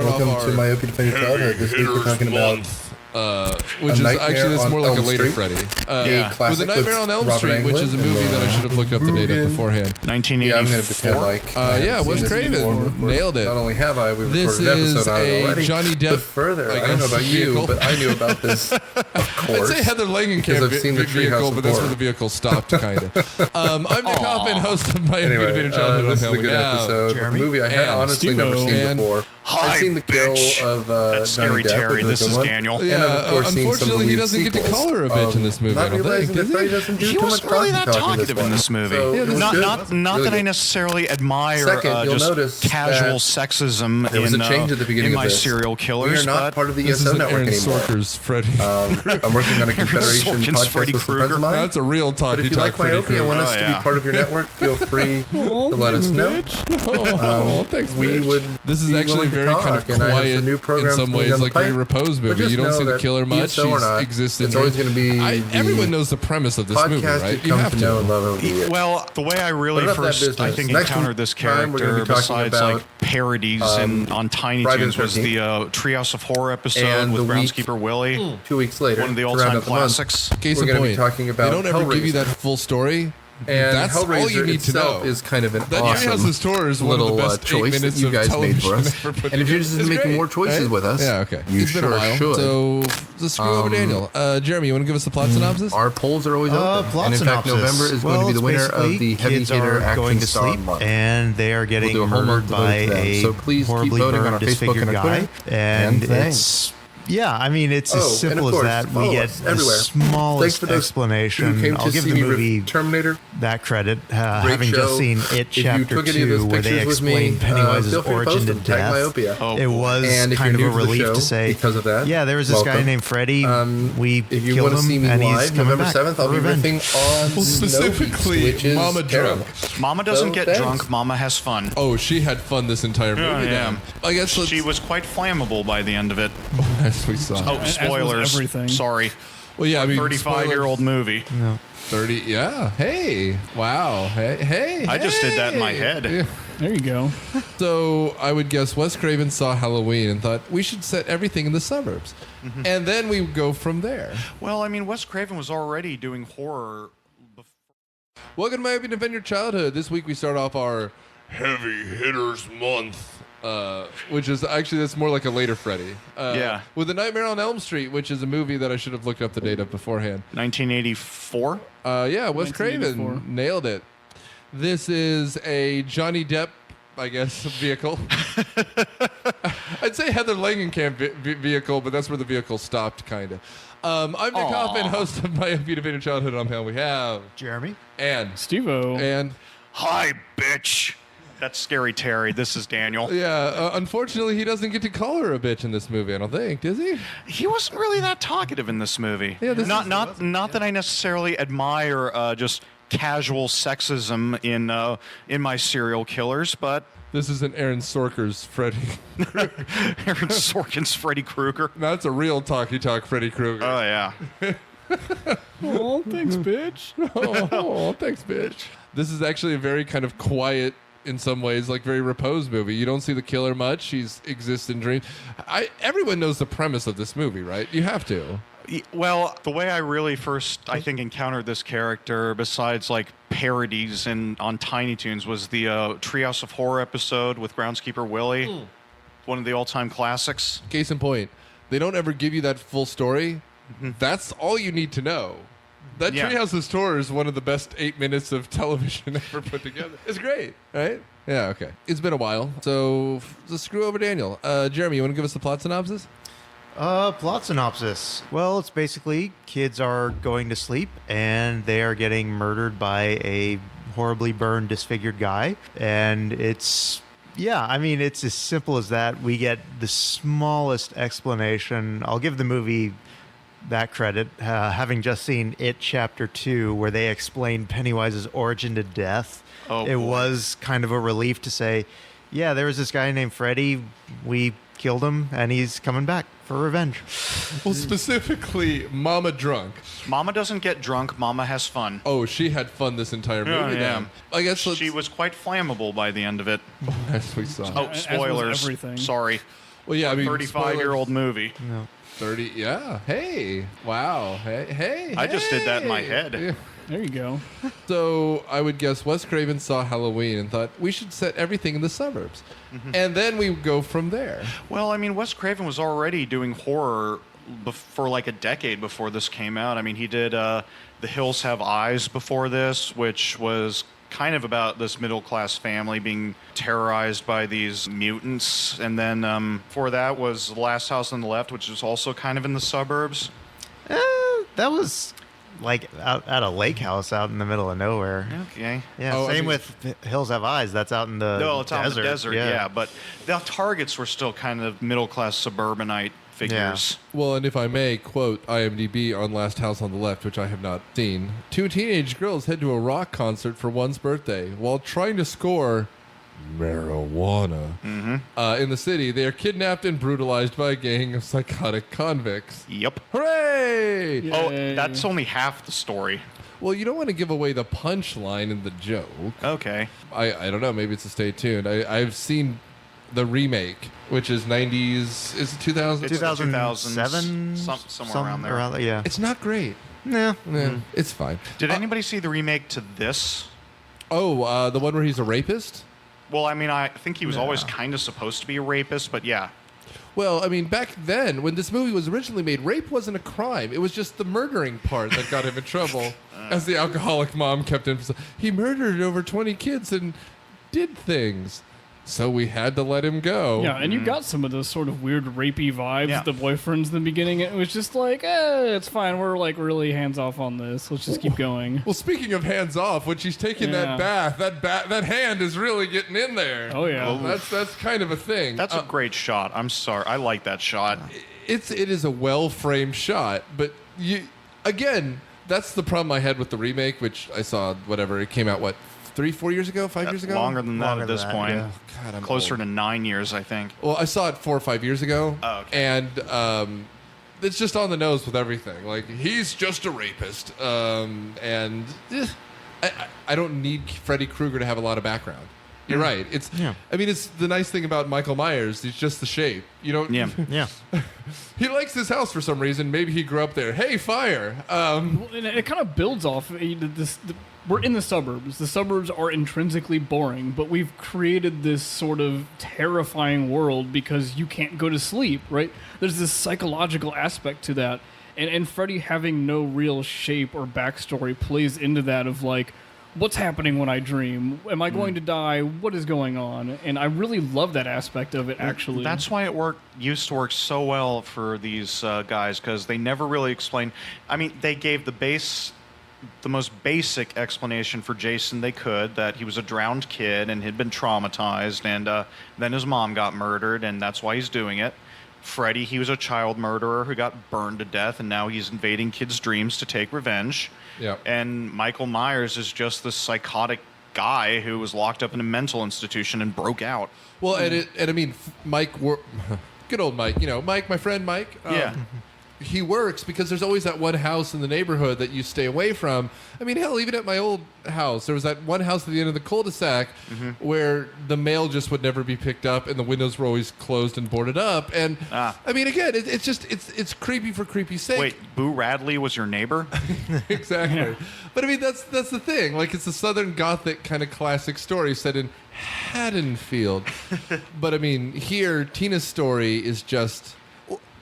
start off Welcome our to Myopia Defend Your Childhood. This week we're talking about which is actually that's more like a Elm later Street. Freddy. With A Nightmare on Elm Street, which is a movie that I should have looked up the date of beforehand. 1984. Yeah, I'm going to pretend like Wes Craven nailed it. Not only have I, we This recorded an is episode on it a already. Johnny Depp. But further, I don't know about vehicle. you, but I knew about this, of course. I'd say Heather Langenkamp because I've seen the vehicle, Treehouse but that's before. where the vehicle stopped, kind of. I'm Nick Hoffman, host of My Anyway, Innovative Childhood. this is a good episode. Jeremy? A movie I had And honestly never seen and before. I've seen the kill of That's Scary Johnny Depp, Terry. which This a is good one. Daniel. And I've, of course, seen some of the Unfortunately, he lead doesn't get to sequels. color a bitch in this movie. Not I don't realizing think, that does Freddy he? doesn't do He too much wasn't really that talking talkative in this movie. So it was not good. not Really that I good. necessarily admire Second, you'll just notice casual that sexism there was a change at the beginning in of my this. serial We killers. are not but part of the This ESO isn't network Aaron anymore. Sorkin's Freddy. I'm working on a Confederation Sorkin's podcast Freddy with some friends Krueger. of mine. That's a real But talkie if you talk like Freddy Myopia and want Krueger. us to be part of your network, feel free to let us know. Thanks, We bitch. would. This is be actually willing to very kind of talk, and I have quiet some new in programs some coming ways, down the like very pipe. repose But movie. just You don't know see the that killer much. ESO or not, She's existing. it's always going to be everyone the knows the premise of this movie, podcast right? you come to know and love over the years. Well, the way I really But enough of that first, I business. think, Next encountered this time we're gonna character, be talking besides about, like parodies on Tiny Friday Toons, the was the 13th. Treehouse of Horror episode And with the week- Groundskeeper Willie. 2 weeks later, One of the to round all-time out the month, classics. Case we're in going to be point, talking about they don't ever give you Hellraiser. that full story. And That's all Hellraiser you need to itself know. is kind of an That awesome Treehouse's Tour is one of little the best 8 choice that minutes you of guys made for television us. ever put And if you're together. interested in It's making great, more choices right? with us, Yeah, okay. you It's been a sure while. should. So, let's screw over Daniel. Jeremy, you want to give us the plot synopsis? Our polls are always open. Plot And in fact, synopsis. November is going to be the winner of the Heavy kids Hitter are Action going to Star sleep Month. and they are getting We'll do a whole month murdered by devoted to them. a So please keep horribly voting on our burned, Facebook disfigured and our guy. Twitter. And And it's I mean, it's Oh, as and simple of as course, that. We follow get us the everywhere. Thanks smallest for those explanation. who came I'll to give see the me movie rip Terminator. that credit, having show. just seen It If you Chapter took any of those 2, where they pictures with me, explain Pennywise's feel free to origin post to them. Tag death. Myopia. Oh, It boy. was And if kind of you're a new to the relief show to say, because of that, yeah, there was this guy welcome. named Freddy. We If you killed want to him, see me and he's live, coming November back 7th, I'll for be revenge. riffing on Well, specifically, Snowbeast, which is Mama terrible. Drunk. Mama doesn't So get thanks. drunk. Mama has fun. Oh, she had fun this entire movie. Yeah, then. I guess let's, She was quite flammable by the end of it. as we saw. Oh, spoilers. everything. Sorry. Well, yeah, I mean, 35-year-old movie. 30. Yeah. Hey. Wow. Hey. I just did that in my head. Yeah. There you go. So I would guess Wes Craven saw Halloween and thought we should set everything in the suburbs, and then we go from there. Well, I mean, Wes Craven was already doing horror. Welcome to My Open Defend Your Childhood. This week we start off our Heavy Hitters Month, which is actually that's more like a later Freddy. Yeah. With A Nightmare on Elm Street, which is a movie that I should have looked up the date of beforehand. 1984. Yeah, Wes 1984. Craven nailed it. This is a Johnny Depp, I guess, vehicle. I'd say Heather Langenkamp vehicle, but that's where the vehicle stopped, kind of. I'm Nick Hoffman, host of My Innovative Childhood. On panel we have Jeremy? and Steve-O. and Hi, bitch. That's Scary Terry. This is Daniel. yeah. Unfortunately, he doesn't get to call her a bitch in this movie. I don't think, does he? He wasn't really that talkative in this movie. Yeah, this is- not that I necessarily admire just casual sexism in my serial killers, but This isn't Aaron Sorkin's Freddy. Aaron Sorkin's Freddy Krueger. That's a real talkie talk Freddy Krueger. Oh yeah. Oh, thanks, bitch. Oh, thanks, bitch. This is actually a very kind of quiet, in some ways, like very repose movie. You don't see the killer much. She's exists in dreams. Everyone knows the premise of this movie, right? You have to. Well, the way I really first, I think, encountered this character, besides like parodies on Tiny Toons, was the Treehouse of Horror episode with Groundskeeper Willie. One of the all-time classics. Case in point, they don't ever give you that full story. That's all you need to know. That Yeah. Treehouse's Tour is one of the best 8 minutes of television ever put together. It's great, right? Yeah, okay. It's been a while, so let's screw over Daniel. Jeremy, you want to give us the plot synopsis? Plot synopsis. Well, it's basically kids are going to sleep and they are getting murdered by a horribly burned, disfigured guy. And it's as simple as that. We get the smallest explanation. I'll give the movie that credit, having just seen It Chapter 2, where they explained Pennywise's origin to death. Oh, it boy. was kind of a relief to say, yeah, there was this guy named Freddy. We killed him, and he's coming back for revenge. Well, specifically, Mama Drunk. Mama doesn't get drunk. Mama has fun. Oh, she had fun this entire movie. Yeah, then. I guess let's, She was quite flammable by the end of it. as we saw. Oh, As was spoilers. everything. Sorry. Well, yeah, I mean, 35-year-old movie. No. 30. Yeah. Hey. Wow. Hey. I just did that in my head. Yeah. There you go. So I would guess Wes Craven saw Halloween and thought we should set everything in the suburbs, and then we go from there. Well, I mean, Wes Craven was already doing horror for like a decade before this came out. I mean, he did The Hills Have Eyes before this, which was kind of about this middle-class family being terrorized by these mutants. And then before that was The Last House on the Left, which is also kind of in the suburbs. That was like out at a lake house out in the middle of nowhere. Okay. Yeah, Oh, I same mean- with Hills Have Eyes. That's out in the No, it's desert. out in the desert, yeah. But the targets were still kind of middle-class suburbanite figures. Well, and if I may quote IMDb on Last House on the Left, which I have not seen, 2 teenage girls head to a rock concert for one's birthday. While trying to score marijuana in the city, they are kidnapped and brutalized by a gang of psychotic convicts. Yep. Hooray! Oh, Yay. that's only half the story. Well, you don't want to give away the punchline in the joke. Okay. I don't know. Maybe it's a stay tuned. I've seen the remake, which is 90s. Is it 2000? It's 2007? somewhere around there. Yeah. It's not great. Yeah. Yeah, it's fine. Did anybody see the remake to this? Oh, the one where he's a rapist? Well, I mean, I think he was always No. kind of supposed to be a rapist, but yeah. Well, I mean, back then, when this movie was originally made, rape wasn't a crime. It was just the murdering part that got him in trouble. As the alcoholic mom kept emphasizing, he murdered over 20 kids and did things. So we had to let him go. Yeah, and you got some of those sort of weird rapey vibes, Yeah. the boyfriends in the beginning. It was just like, it's fine. We're like really hands off on this. Let's just keep going. Well, speaking of hands off, when she's taking Yeah. that bath, that hand is really getting in there. Oh, yeah. Well, that's kind of a thing. That's a great shot. I'm sorry. I like that shot. It is a well framed shot, but again, that's the problem I had with the remake, which I saw whatever it came out 3-4 years ago, 5 years ago. Longer than that Longer at than this that, point. yeah. God, I'm Closer old. to 9 years, I think. Well, I saw it 4 or 5 years ago. Oh, okay. And it's just on the nose with everything. Like, he's just a rapist. And I don't need Freddy Krueger to have a lot of background. You're right. I mean, it's the nice thing about Michael Myers. He's just the shape. You don't. Yeah. Yeah. He likes this house for some reason. Maybe he grew up there. Hey, fire! Well, and it kind of builds off this. We're in the suburbs. The suburbs are intrinsically boring, but we've created this sort of terrifying world because you can't go to sleep, right? There's this psychological aspect to that. And Freddy having no real shape or backstory plays into that of like, what's happening when I dream? Am I going to die? What is going on? And I really love that aspect of it, actually. That's why it used to work so well for these guys, because they never really explained. I mean, they gave the most basic explanation for Jason they could, that he was a drowned kid and had been traumatized, and then his mom got murdered, and that's why he's doing it. Freddy, he was a child murderer who got burned to death, and now he's invading kids' dreams to take revenge. Yep. And Michael Myers is just this psychotic guy who was locked up in a mental institution and broke out. Well, and I mean, Mike, good old Mike. You know, Mike, my friend Mike. Yeah. He works because there's always that one house in the neighborhood that you stay away from. I mean, hell, even at my old house, there was that one house at the end of the cul-de-sac where the mail just would never be picked up and the windows were always closed and boarded up. And I mean, again, it's creepy for creepy's sake. Wait, Boo Radley was your neighbor? Exactly. Yeah. But I mean, that's the thing. Like, it's a Southern Gothic kind of classic story set in Haddonfield. But I mean, here, Tina's story is just...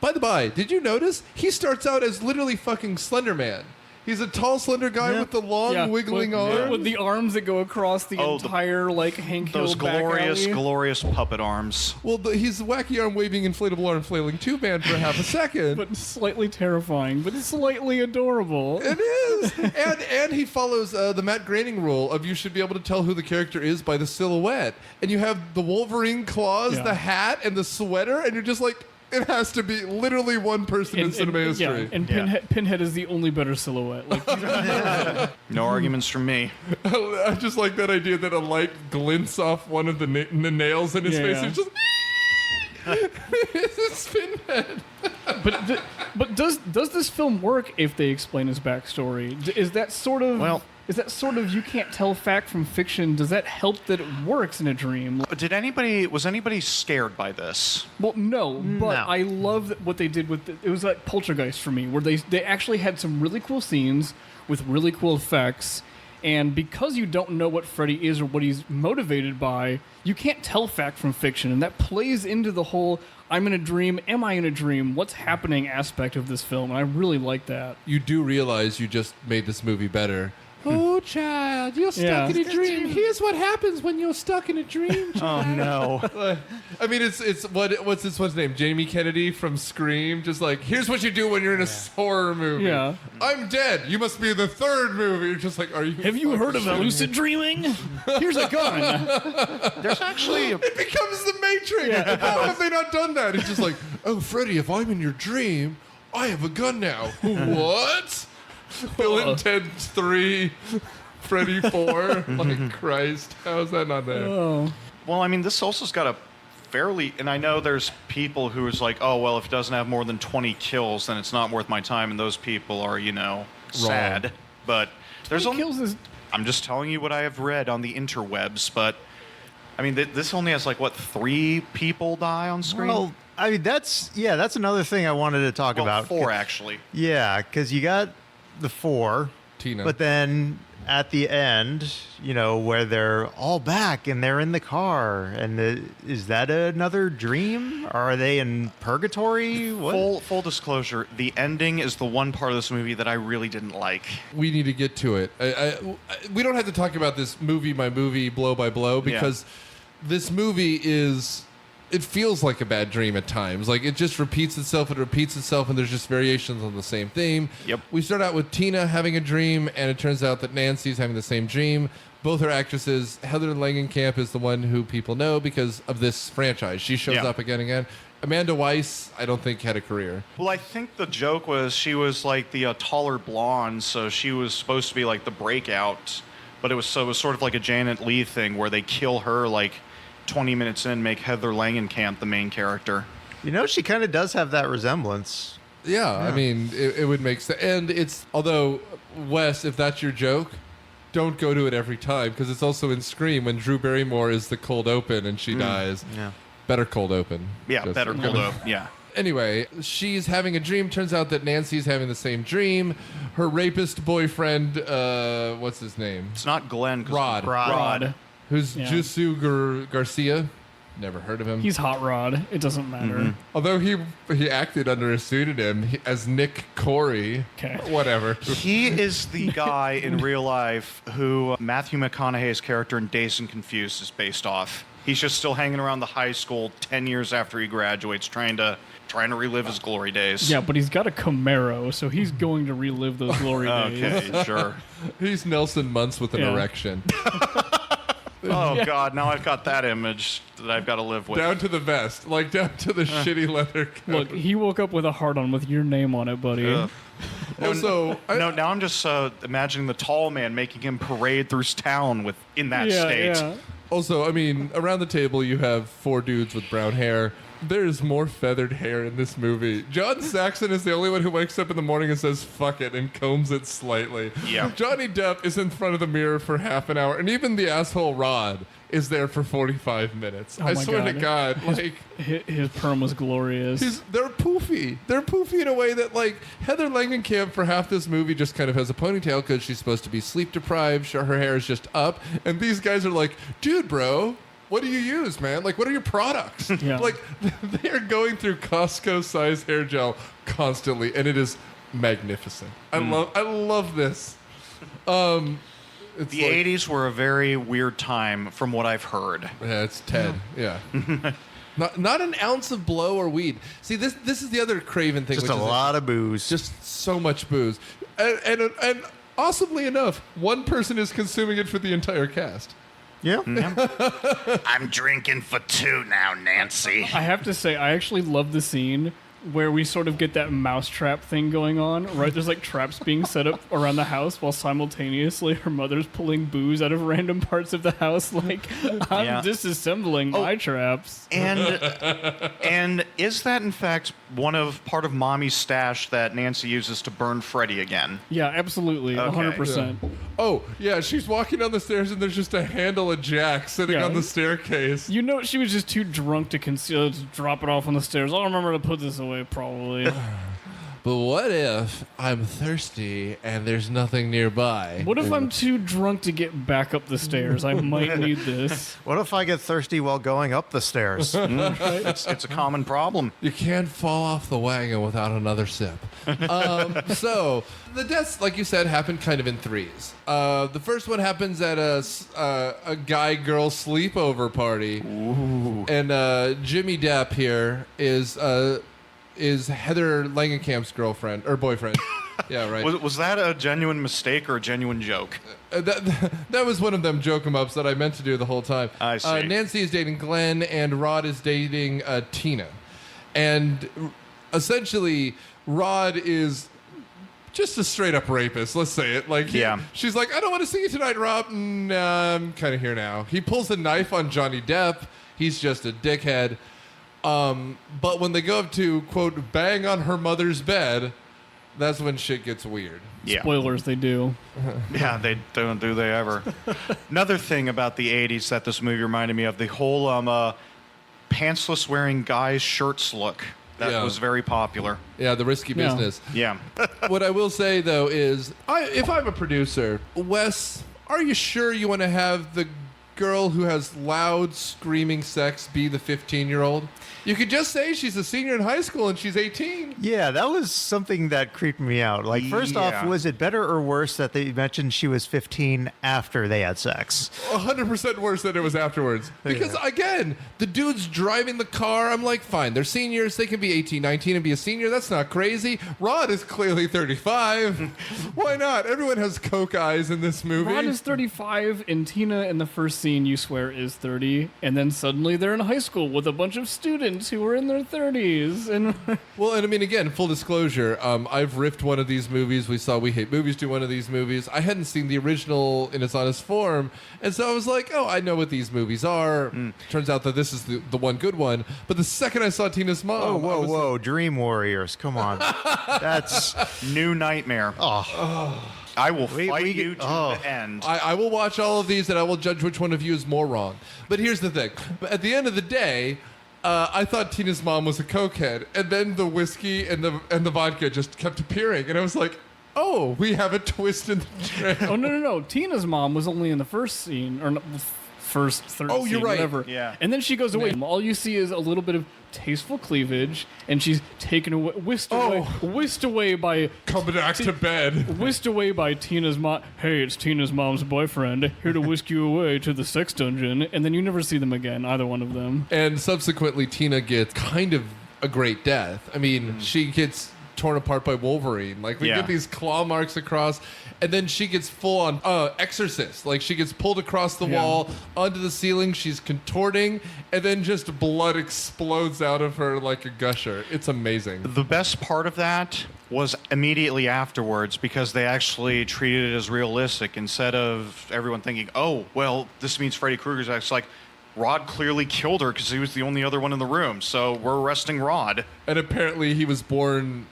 By the by, did you notice? He starts out as literally fucking Slender Man. He's a tall, slender guy with the long, wiggling with, arms. with the arms that go across the entire like Hank Hill Those back glorious, alley. glorious puppet arms. Well, he's a wacky arm waving, inflatable arm flailing tube man for half a second. But slightly terrifying, but slightly adorable. It is, and he follows the Matt Groening rule of you should be able to tell who the character is by the silhouette. And you have the Wolverine claws, Yeah. the hat, and the sweater, and you're just like, it has to be literally one person in cinema history. Yeah, and Yeah. Pinhead is the only better silhouette. Like, No arguments from me. I just like that idea that a light glints off one of the nails in his face. Yeah. He's just, it's Pinhead. but does this film work if they explain his backstory? Is that sort of you can't tell fact from fiction? Does that help that it works in a dream? Was anybody scared by this? Well, no, but I love what they did with it was like Poltergeist for me, where they actually had some really cool scenes with really cool effects. And because you don't know what Freddy is or what he's motivated by, you can't tell fact from fiction. And that plays into the whole, I'm in a dream, am I in a dream, what's happening aspect of this film. And I really like that. You do realize you just made this movie better. Oh, child, you're stuck in a dream. Here's what happens when you're stuck in a dream, child. Oh, no. I mean, it's what's this one's name? Jamie Kennedy from Scream. Just like, here's what you do when you're in a horror movie. Yeah. I'm dead. You must be in the third movie. You're just like, are you? Have you heard of lucid dreaming? Here's a gun. There's actually It becomes the Matrix. Yeah. How have they not done that? It's just like, oh, Freddy, if I'm in your dream, I have a gun now. What? Bill and Ted 3, Freddy 4. Like, Christ. How is that not there? Oh. Well, I mean, this also's got a fairly... And I know there's people who is like, oh, well, if it doesn't have more than 20 kills, then it's not worth my time, and those people are, sad. But there's only... I'm just telling you what I have read on the interwebs, but... I mean, this only has, 3 people die on screen? Well, I mean, that's another thing I wanted to talk about. 4, actually. Yeah, because you got the 4, Tina. but then at the end, where they're all back and they're in the car, and is that another dream? Are they in purgatory? What? Full disclosure, the ending is the one part of this movie that I really didn't like. We need to get to it. We don't have to talk about this movie by movie, blow by blow, because this movie it feels like a bad dream at times. Like, it just repeats itself, and there's just variations on the same theme. Yep. We start out with Tina having a dream, and it turns out that Nancy's having the same dream. Both are actresses. Heather Langenkamp is the one who people know because of this franchise. She shows up again and again. Amanda Weiss, I don't think, had a career. Well, I think the joke was she was like the taller blonde, so she was supposed to be like the breakout, but it was sort of like a Janet Leigh thing where they kill her 20 minutes in, make Heather Langenkamp the main character. She kind of does have that resemblance. Yeah. I mean, it would make sense. And although, Wes, if that's your joke, don't go to it every time, because it's also in Scream when Drew Barrymore is the cold open and she dies. Yeah. Better cold open. Yeah, better cold open. Yeah. Anyway, she's having a dream. Turns out that Nancy's having the same dream. Her rapist boyfriend, what's his name? It's not Glenn. Rod. Who's Jesus Garcia. Never heard of him. He's Hot Rod. It doesn't matter. Mm-hmm. Although he acted under a pseudonym as Nick Corey. Okay. Whatever. He is the guy in real life who Matthew McConaughey's character in Dazed and Confused is based off. He's just still hanging around the high school 10 years after he graduates, trying to relive his glory days. Yeah, but he's got a Camaro, so he's going to relive those glory days. Okay, sure. He's Nelson Muntz with an erection. Oh, God, now I've got that image that I've got to live with. Down to the vest. Down to the shitty leather coat. Look, he woke up with a heart-on with your name on it, buddy. Also, now I'm just imagining the tall man making him parade through town in that state. Yeah. Also, I mean, around the table you have 4 dudes with brown hair. There's more feathered hair in this movie. John Saxon is the only one who wakes up in the morning and says, fuck it, and combs it slightly. Yeah. Johnny Depp is in front of the mirror for half an hour, and even the asshole Rod is there for 45 minutes. Oh I my swear to God. God, His perm was glorious. they're poofy. They're poofy in a way that, Heather Langenkamp for half this movie just kind of has a ponytail because she's supposed to be sleep deprived. Her hair is just up, and these guys are like, dude, bro, what do you use, man? What are your products? Yeah. They are going through Costco-sized hair gel constantly, and it is magnificent. I love this. It's The 80s were a very weird time, from what I've heard. Yeah, it's Ted. Yeah. Not an ounce of blow or weed. See, this is the other Craven thing. Just which a is lot of booze. Just so much booze. And awesomely enough, one person is consuming it for the entire cast. Yeah. I'm drinking for 2 now, Nancy. I have to say, I actually love the scene where we sort of get that mousetrap thing going on, right? There's like traps being set up around the house while simultaneously her mother's pulling booze out of random parts of the house. Like, I'm disassembling my traps. And is that in fact part of Mommy's stash that Nancy uses to burn Freddy again? Yeah, absolutely, 100%. Oh, yeah, she's walking down the stairs and there's just a handle of Jack sitting on the staircase. You know, she was just too drunk to conceal it, to drop it off on the stairs. I'll remember to put this away, probably. But what if I'm thirsty and there's nothing nearby? What if I'm too drunk to get back up the stairs? I might need this. What if I get thirsty while going up the stairs? It's a common problem. You can't fall off the wagon without another sip. So the deaths, like you said, happen kind of in threes. The first one happens at a guy-girl sleepover party. Ooh. And Jimmy Depp here is Heather Langenkamp's girlfriend or boyfriend. Yeah, right. Was that a genuine mistake or a genuine joke? That was one of them joke 'em ups that I meant to do the whole time. I see. Nancy is dating Glenn, and Rod is dating Tina. And essentially, Rod is just a straight-up rapist. Let's say it. Like, she's like, I don't want to see you tonight, Rob. Nah, I'm kind of here now. He pulls a knife on Johnny Depp. He's just a dickhead. But when they go up to, quote, bang on her mother's bed, that's when shit gets weird. Yeah. Spoilers, they do. Yeah, they don't, do they ever? Another thing about the 80s that this movie reminded me of, the whole pantsless wearing guys shirts look. That was very popular. Yeah, the risky business. Yeah. What I will say, though, is if I'm a producer, Wes, are you sure you want to have the girl who has loud screaming sex be the 15-year-old? You could just say she's a senior in high school and she's 18. Yeah, that was something that creeped me out. Like, first off, was it better or worse that they mentioned she was 15 after they had sex? 100% worse than it was afterwards. Because, again, the dude's driving the car. I'm like, fine, they're seniors. They can be 18, 19 and be a senior. That's not crazy. Rod is clearly 35. Why not? Everyone has coke eyes in this movie. Rod is 35, and Tina in the first scene, you swear, is 30. And then suddenly they're in high school with a bunch of students who were in their 30s. And well, and I mean, again, full disclosure, I've riffed one of these movies. We saw We Hate Movies do one of these movies. I hadn't seen the original in its honest form, and so I was like, oh, I know what these movies are. Turns out that this is the one good one. But the second I saw Tina's Mom... Whoa, Dream Warriors, come on. That's... New Nightmare. I will fight you to the end. I will watch all of these, and I will judge which one of you is more wrong. But here's the thing. At the end of the day... I thought Tina's mom was a cokehead, and then the whiskey and the vodka just kept appearing, and I was like, "Oh, we have a twist in the trail." Oh no! Tina's mom was only in the first scene, or first, third Oh, scene, you're right. whatever. Yeah. And then she goes away. All you see is a little bit of tasteful cleavage, and she's taken away, whisked away by Coming back to bed. whisked away by Tina's mom. Hey, it's Tina's mom's boyfriend here to whisk you away to the sex dungeon, and then you never see them again, either one of them. And subsequently, Tina gets kind of a great death. I mean, she gets torn apart by Wolverine. Like, we get these claw marks across, and then she gets full on exorcist. Like, she gets pulled across the wall onto the ceiling. She's contorting, and then just blood explodes out of her like a gusher. It's amazing. The best part of that was immediately afterwards, because they actually treated it as realistic instead of everyone thinking, oh, well, this means Freddy Krueger's actually like, Rod clearly killed her because he was the only other one in the room, so we're arresting Rod. And apparently he was born,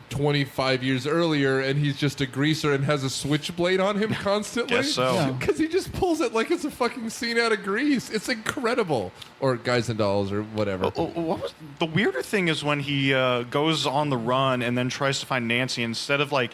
25 years earlier, and he's just a greaser and has a switchblade on him constantly? Guess so. Because he just pulls it like it's a fucking scene out of Grease. It's incredible. Or Guys and Dolls or whatever. The weirder thing is when he goes on the run and then tries to find Nancy, instead of like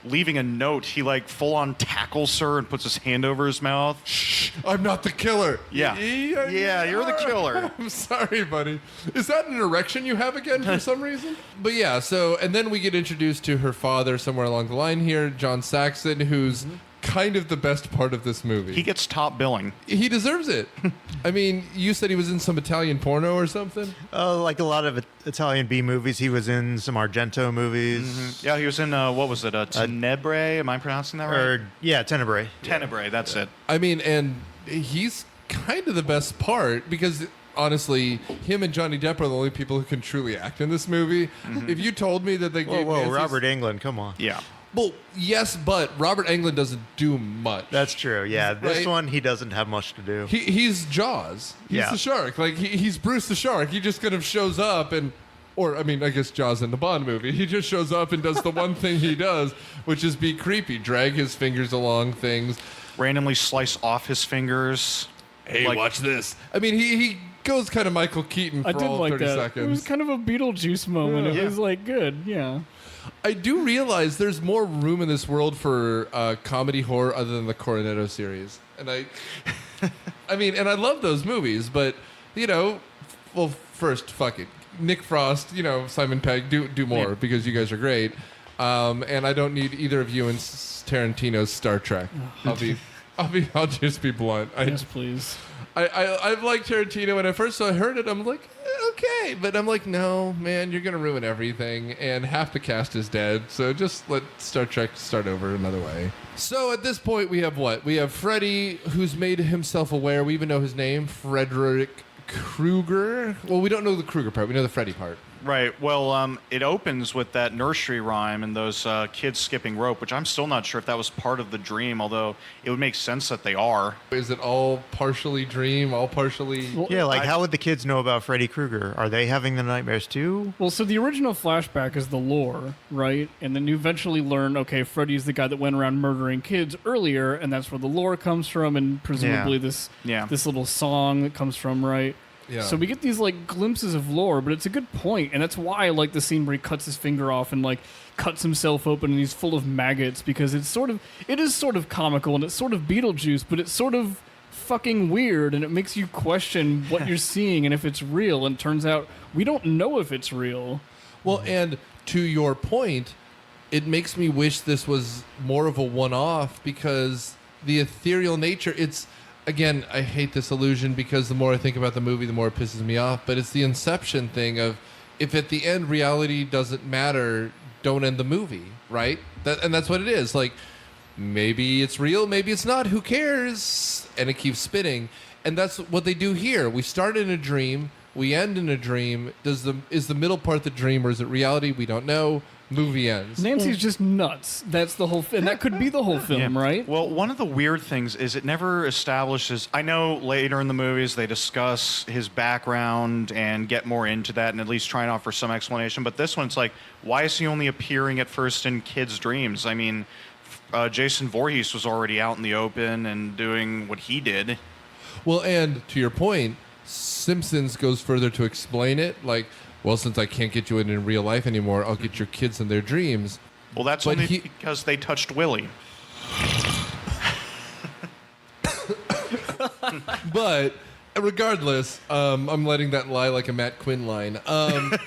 leaving a note, he like full on tackles her and puts his hand over his mouth. Shh, I'm not the killer. Yeah, you're the killer. I'm sorry, buddy. Is that an erection you have again for some reason? But yeah, so, and then we get introduced to her father somewhere along the line here, John Saxon, who's kind of the best part of this movie. He gets top billing. He deserves it. I mean, you said he was in some Italian porno or something? Like a lot of Italian B movies. He was in some Argento movies. Yeah, he was in, what was it, Tenebrae? Am I pronouncing that right? Tenebrae. Tenebrae, that's it. I mean, and he's kind of the best part because honestly, him and Johnny Depp are the only people who can truly act in this movie. If you told me that they gave Nancy Robert Englund, come on. Yeah. Well, yes, but Robert Englund doesn't do much. That's true. Yeah, this Right? one he doesn't have much to do. He's Jaws. He's the shark. Like he's Bruce the shark. He just kind of shows up or I mean, I guess Jaws in the Bond movie. He just shows up and does the one thing he does, which is be creepy, drag his fingers along things, Randomly slice off his fingers. hey, watch this. I mean, he goes kind of Michael Keaton for I did all like 30 that. seconds. It was kind of a Beetlejuice moment. Yeah. It was like good, yeah. I do realize there's more room in this world for comedy horror other than the Cornetto series. And I mean, and I love those movies, but, well, first, fuck it. Nick Frost, Simon Pegg, do more because you guys are great. And I don't need either of you in Tarantino's Star Trek. I'll just be blunt. Yes, please. I like Tarantino, and at first I heard it, I'm like, okay, but I'm like, no, man, you're gonna ruin everything, and half the cast is dead, so just let Star Trek start over another way. So at this point, we have what? We have Freddy, who's made himself aware. We even know his name, Frederick Krueger. Well, we don't know the Krueger part. We know the Freddy part. Right. Well, it opens with that nursery rhyme and those kids skipping rope, which I'm still not sure if that was part of the dream, although it would make sense that they are. Is it all partially dream, all partially... Yeah, like how would the kids know about Freddy Krueger? Are they having the nightmares too? Well, so the original flashback is the lore, right? And then you eventually learn, okay, Freddy's the guy that went around murdering kids earlier, and that's where the lore comes from, and presumably this little song that comes from, right? Yeah. So we get these like glimpses of lore, but it's a good point, and that's why I like the scene where he cuts his finger off and like cuts himself open and he's full of maggots, because it is sort of comical and it's sort of Beetlejuice, but it's sort of fucking weird, and it makes you question what you're seeing and if it's real, and it turns out we don't know if it's real. Well, and to your point, it makes me wish this was more of a one-off, because the ethereal nature, again, I hate this illusion because the more I think about the movie, the more it pisses me off. But it's the Inception thing of, if at the end reality doesn't matter, don't end the movie, right? And that's what it is. Like, maybe it's real, maybe it's not. Who cares? And it keeps spinning. And that's what they do here. We start in a dream, we end in a dream. Is the middle part the dream, or is it reality? We don't know. Movie ends. Nancy's just nuts. That's the whole and that could be the whole film, right? Well, one of the weird things is it never establishes. I know later in the movies they discuss his background and get more into that, and at least try and offer some explanation. But this one, it's like, why is he only appearing at first in kids' dreams? I mean, Jason Voorhees was already out in the open and doing what he did. Well, and to your point, Simpsons goes further to explain it. Like, well, since I can't get you in real life anymore, I'll get your kids in their dreams. Well, that's But only because they touched Willie. But regardless, I'm letting that lie like a Matt Quinn line. I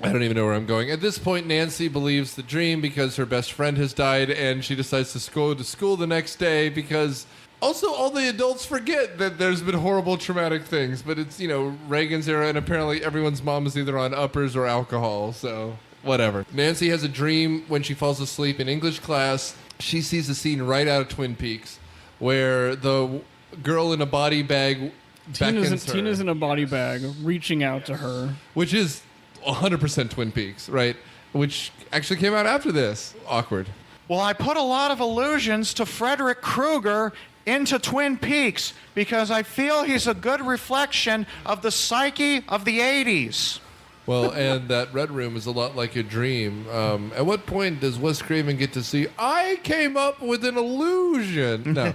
don't even know where I'm going. At this point, Nancy believes the dream because her best friend has died, and she decides to go to school the next day because... Also, all the adults forget that there's been horrible traumatic things, but it's, Reagan's era, and apparently everyone's mom is either on uppers or alcohol, so whatever. Nancy has a dream when she falls asleep in English class. She sees a scene right out of Twin Peaks where the girl in a body bag beckons her. Tina's in a body bag reaching out to her. Which is 100% Twin Peaks, right? Which actually came out after this. Awkward. Well, I put a lot of allusions to Frederick Krueger into Twin Peaks because I feel he's a good reflection of the psyche of the 80s. Well, and that red room is a lot like a dream. At what point does Wes Craven get to see, I came up with an illusion? No.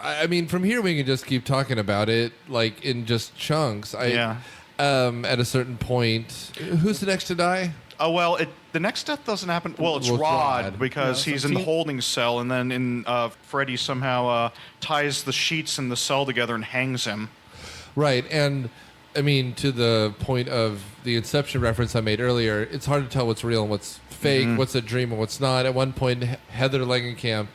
I mean, from here we can just keep talking about it, like in just chunks. At a certain point, who's the next to die? Oh, well, the next death doesn't happen. Well, it's Rod, because he's in the holding cell, and then Freddy somehow ties the sheets in the cell together and hangs him. Right, and I mean, to the point of the Inception reference I made earlier, it's hard to tell what's real and what's fake, what's a dream and what's not. At one point, Heather Langenkamp,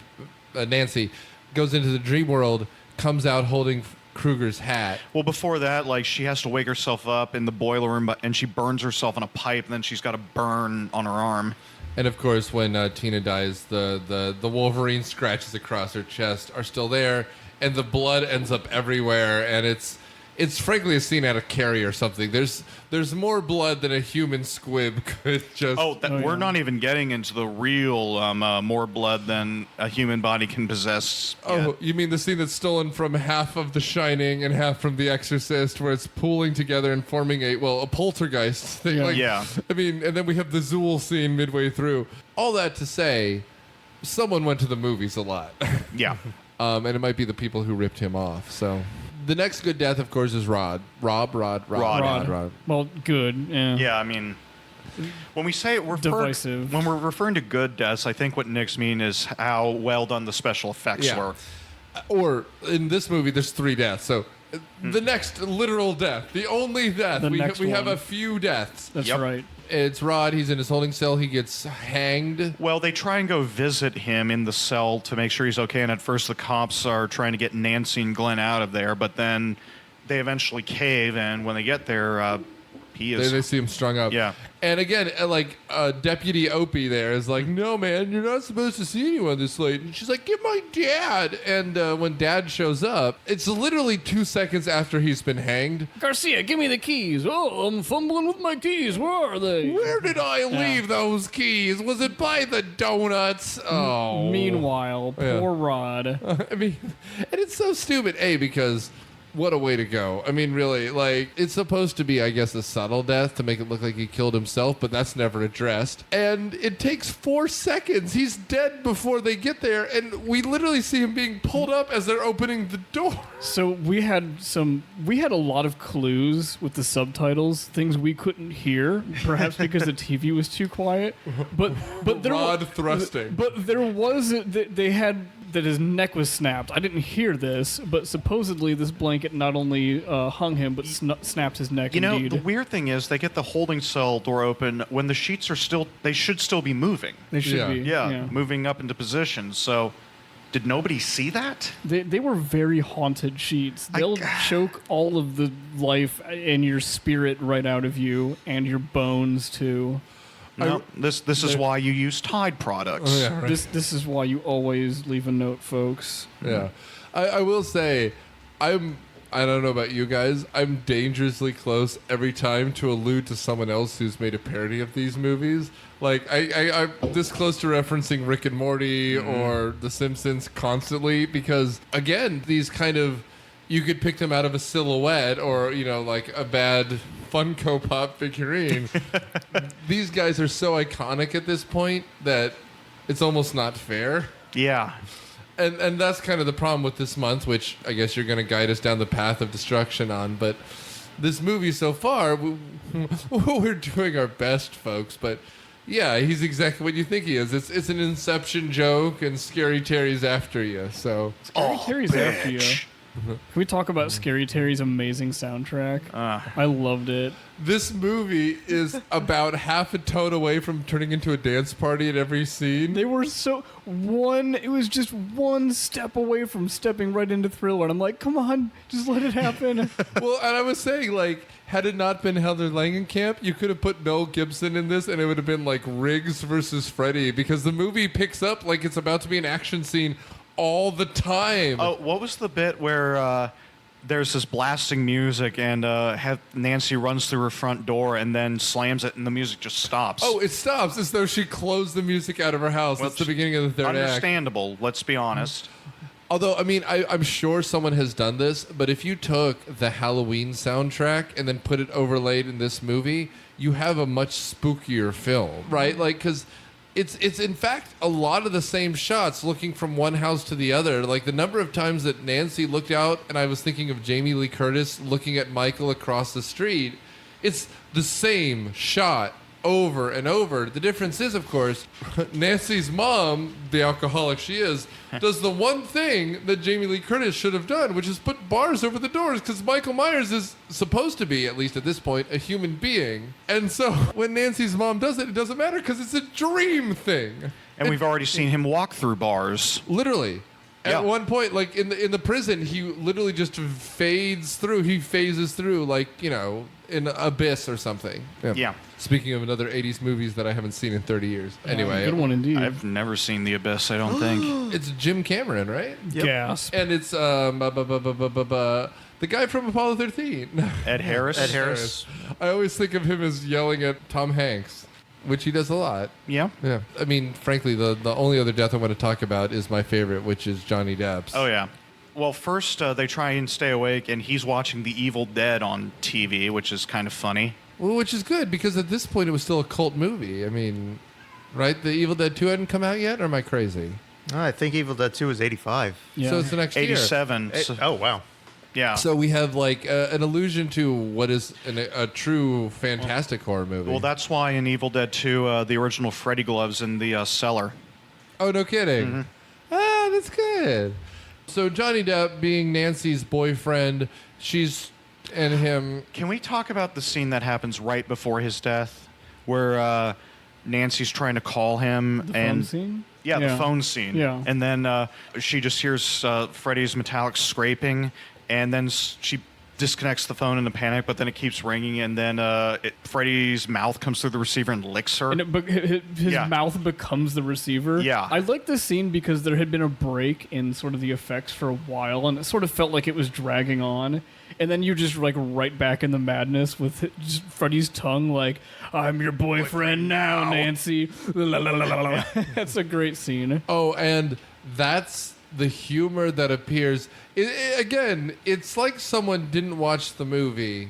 Nancy, goes into the dream world, comes out holding Krueger's hat. Well, before that, like, she has to wake herself up in the boiler room, and she burns herself on a pipe, and then she's got a burn on her arm. And of course, when Tina dies, the Wolverine scratches across her chest are still there, and the blood ends up everywhere, and it's it's frankly a scene out of Carrie or something. There's more blood than a human squib could just. We're not even getting into the real more blood than a human body can possess. Oh, yet. you mean the scene that's stolen from half of The Shining and half from The Exorcist, where it's pooling together and forming a poltergeist thing? Yeah. I mean, and then we have the Zool scene midway through. All that to say, someone went to the movies a lot. Yeah. And it might be the people who ripped him off. So the next good death, of course, is Rod. Rod. Well, good. Yeah. Yeah, I mean, when we say Divisive. when we're referring to good deaths, I think what Nick's mean is how well done the special effects were. Or in this movie, there's 3 deaths. So the next literal death, the only death, we have a few deaths. That's right. It's Rod. He's in his holding cell. He gets hanged. Well, they try and go visit him in the cell to make sure he's okay. And at first, the cops are trying to get Nancy and Glenn out of there. But then they eventually cave. And when they get there, he is. They see him strung up. Yeah. And again, Deputy Opie there is like, no, man, you're not supposed to see anyone this late. And she's like, get my dad. And when Dad shows up, it's literally 2 seconds after he's been hanged. Garcia, give me the keys. Oh, I'm fumbling with my keys. Where are they? Where did I leave those keys? Was it by the donuts? Oh. Meanwhile, poor Rod. I mean, and it's so stupid, because what a way to go. I mean, really, it's supposed to be, I guess, a subtle death to make it look like he killed himself, but that's never addressed. And it takes 4 seconds. He's dead before they get there, and we literally see him being pulled up as they're opening the door. So we had a lot of clues with the subtitles, things we couldn't hear, perhaps because the TV was too quiet. But there Rod thrusting. But there was they had that his neck was snapped. I didn't hear this, but supposedly this blanket not only hung him, but snapped his neck. You know, indeed. the weird thing is they get the holding cell door open when the sheets they should still be moving. They should be. Yeah, moving up into position. So did nobody see that? They were very haunted sheets. They'll choke all of the life and your spirit right out of you, and your bones too. No, this is why you use Tide products. Oh, yeah, right. This is why you always leave a note, folks. Yeah. I will say, I don't know about you guys, I'm dangerously close every time to allude to someone else who's made a parody of these movies. I'm this close to referencing Rick and Morty or The Simpsons constantly because, again, these kind of, you could pick them out of a silhouette or, like a bad Funko Pop figurine. These guys are so iconic at this point that it's almost not fair. Yeah. And that's kind of the problem with this month, which I guess you're going to guide us down the path of destruction on. But this movie so far, we're doing our best, folks. But yeah, he's exactly what you think he is. It's an Inception joke, and Scary Terry's after you. So Scary Terry's after you. Can we talk about Scary Terry's amazing soundtrack? I loved it. This movie is about half a tone away from turning into a dance party at every scene. They were it was just one step away from stepping right into Thriller. And I'm like, come on, just let it happen. Well, and I was saying, had it not been Heather Langenkamp, you could have put Mel Gibson in this, and it would have been like Riggs versus Freddy, because the movie picks up like it's about to be an action scene all the time. Oh, what was the bit where there's this blasting music and Nancy runs through her front door and then slams it and the music just stops? Oh, it stops as though she closed the music out of her house. That's the beginning of the third act. Understandable, let's be honest. Although, I mean, I'm sure someone has done this, but if you took the Halloween soundtrack and then put it overlaid in this movie, you have a much spookier film, right? Because it's in fact a lot of the same shots looking from one house to the other. Like the number of times that Nancy looked out, and I was thinking of Jamie Lee Curtis looking at Michael across the street. It's the same shot over and over. The difference is, of course, Nancy's mom, the alcoholic she is, does the one thing that Jamie Lee Curtis should have done, which is put bars over the doors, because Michael Myers is supposed to be, at least at this point, a human being. And so when Nancy's mom does it, it doesn't matter because it's a dream thing. And we've already seen him walk through bars. Literally. At one point, like in the prison, he literally just fades through. He phases through, like, in Abyss or something. Yeah. Speaking of another 80s movies that I haven't seen in 30 years. Anyway. Good one indeed. I've never seen The Abyss, I don't think. It's Jim Cameron, right? Gasp. And it's The guy from Apollo 13. Ed Harris. Ed Harris. I always think of him as yelling at Tom Hanks, which he does a lot. Yeah. Yeah. I mean, frankly, the only other death I want to talk about is my favorite, which is Johnny Depp's. Oh, yeah. Well, first, they try and stay awake, and he's watching The Evil Dead on TV, which is kind of funny. Well, which is good, because at this point, it was still a cult movie. I mean, right? The Evil Dead 2 hadn't come out yet, or am I crazy? I think Evil Dead 2 was 85. Yeah. So it's the next year. 87. Oh, wow. Yeah. So we have like an allusion to what is a true fantastic horror movie. Well, that's why in Evil Dead 2, the original Freddy gloves in the cellar. Oh, no kidding. Mm-hmm. Ah, that's good. So Johnny Depp being Nancy's boyfriend, she's and him. Can we talk about the scene that happens right before his death, where Nancy's trying to call him The phone scene? Yeah, the phone scene. Yeah. And then she just hears Freddy's metallic scraping, and then she disconnects the phone in a panic, but then it keeps ringing, and then Freddy's mouth comes through the receiver and licks her. And his mouth becomes the receiver. Yeah. I like this scene because there had been a break in sort of the effects for a while, and it sort of felt like it was dragging on. And then you're just like right back in the madness with just Freddy's tongue like, I'm your boyfriend now, Nancy. That's a great scene. Oh, and that's the humor that appears. Again, it's like someone didn't watch the movie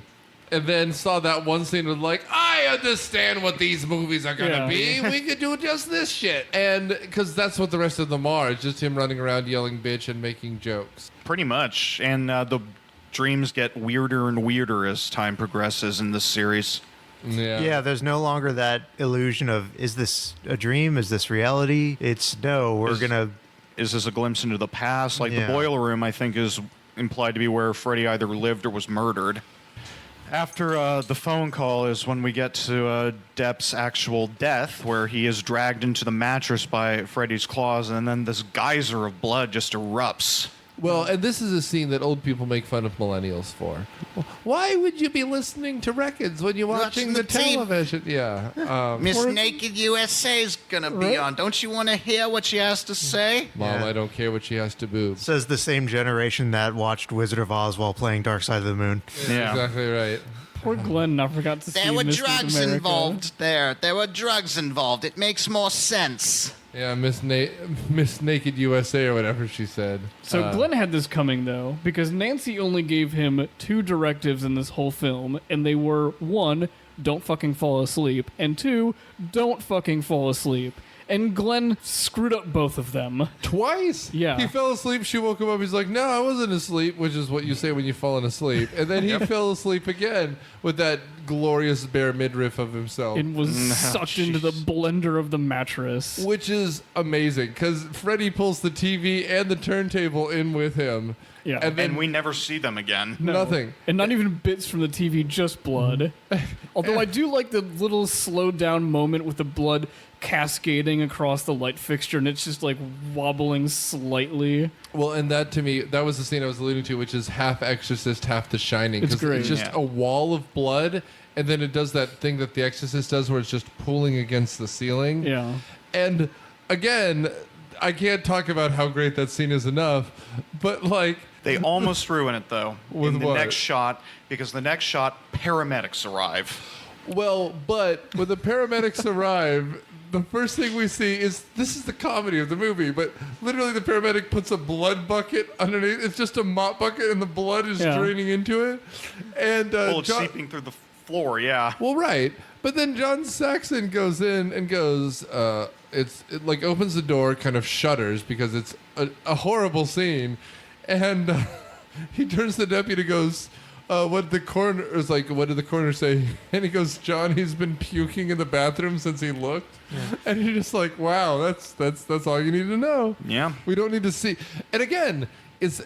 and then saw that one scene and was like, I understand what these movies are going to be. We could do just this shit. And because that's what the rest of them are. It's just him running around yelling bitch and making jokes. Pretty much. And the dreams get weirder and weirder as time progresses in this series. Yeah, there's no longer that illusion of, is this a dream? Is this reality? It's no, Is this a glimpse into the past? Like the boiler room, I think, is implied to be where Freddy either lived or was murdered. After the phone call is when we get to Depp's actual death, where he is dragged into the mattress by Freddy's claws, and then this geyser of blood just erupts. Well, and this is a scene that old people make fun of millennials for. Why would you be listening to records when you're watching the television? Yeah. Miss Naked USA's gonna be on. Don't you want to hear what she has to say? Mom, I don't care what she has to boob. Says the same generation that watched Wizard of Oz while playing Dark Side of the Moon. Yeah. Exactly right. Poor Glenn, I forgot to see There were Mrs. drugs America. involved there. There were drugs involved. It makes more sense. Yeah, Miss Naked USA or whatever she said. So Glenn had this coming, though, because Nancy only gave him 2 directives in this whole film, and they were, 1, don't fucking fall asleep, and 2, don't fucking fall asleep. And Glenn screwed up both of them. Twice? Yeah. He fell asleep. She woke him up. He's like, no, I wasn't asleep, which is what you say when you've fallen asleep. And then he fell asleep again with that glorious bare midriff of himself. And was sucked into the blender of the mattress. Which is amazing because Freddy pulls the TV and the turntable in with him. Yeah. And then And we never see them again. No. nothing. And not even bits from the TV, just blood. Although I do like the little slowed down moment with the blood cascading across the light fixture and it's just like wobbling slightly. Well, and that to me, that was the scene I was alluding to, which is half Exorcist, half The Shining. It's 'Cause great. It's just Yeah. a wall of blood, and then it does that thing that The Exorcist does where it's just pulling against the ceiling. Yeah. And again, I can't talk about how great that scene is enough, but like... They almost ruin it, though, With in the what? next shot, because the next shot, paramedics arrive. Well, but when the paramedics arrive, the first thing we see is, this is the comedy of the movie, but literally the paramedic puts a blood bucket underneath. It's just a mop bucket and the blood is draining into it. And It's seeping through the floor, yeah. well, right. But then John Saxon goes in and goes, it like opens the door, kind of shudders because it's a horrible scene. And he turns to the deputy and goes, what did the coroner say? And he goes, John, he's been puking in the bathroom since he looked. Yeah. And you're just like, wow, that's all you need to know. Yeah. We don't need to see. And again, it's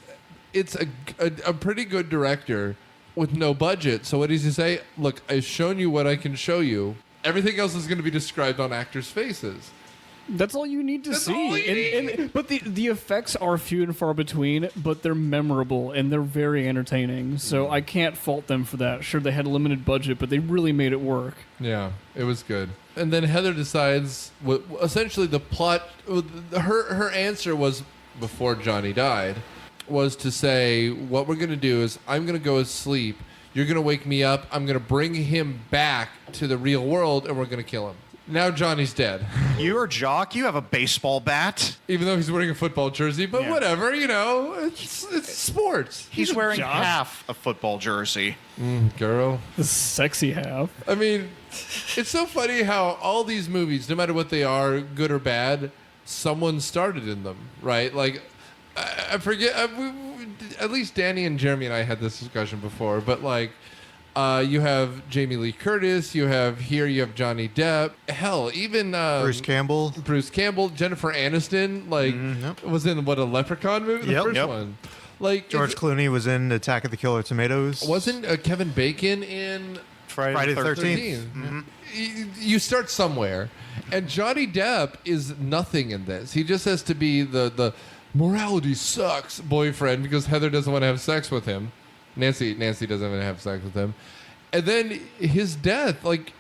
a pretty good director with no budget. So what does he say? Look, I've shown you what I can show you. Everything else is going to be described on actors' faces. That's all you need to That's see. all you need. But the effects are few and far between, but they're memorable and they're very entertaining. So I can't fault them for that. Sure, they had a limited budget, but they really made it work. Yeah, it was good. And then Heather decides, essentially the plot, her answer was before Johnny died, was to say, what we're going to do is I'm going to go to sleep. You're going to wake me up. I'm going to bring him back to the real world, and we're going to kill him. Now Johnny's dead. You're a jock. You have a baseball bat. Even though he's wearing a football jersey, but whatever, it's sports. He's wearing jock. half a football jersey. Girl. The sexy half. I mean, it's so funny how all these movies, no matter what they are, good or bad, someone started in them, right? Like, I forget, at least Danny and Jeremy and I had this discussion before, but like, you have Jamie Lee Curtis, you have Johnny Depp, hell, even Bruce Campbell, Jennifer Aniston, like, was in what, a Leprechaun movie? The first one. Like George Clooney was in Attack of the Killer Tomatoes. Wasn't Kevin Bacon in Friday the 13th. Mm-hmm. You start somewhere, and Johnny Depp is nothing in this. He just has to be the morality sucks boyfriend because Heather doesn't want to have sex with him. Nancy doesn't want to have sex with him. And then his death, like,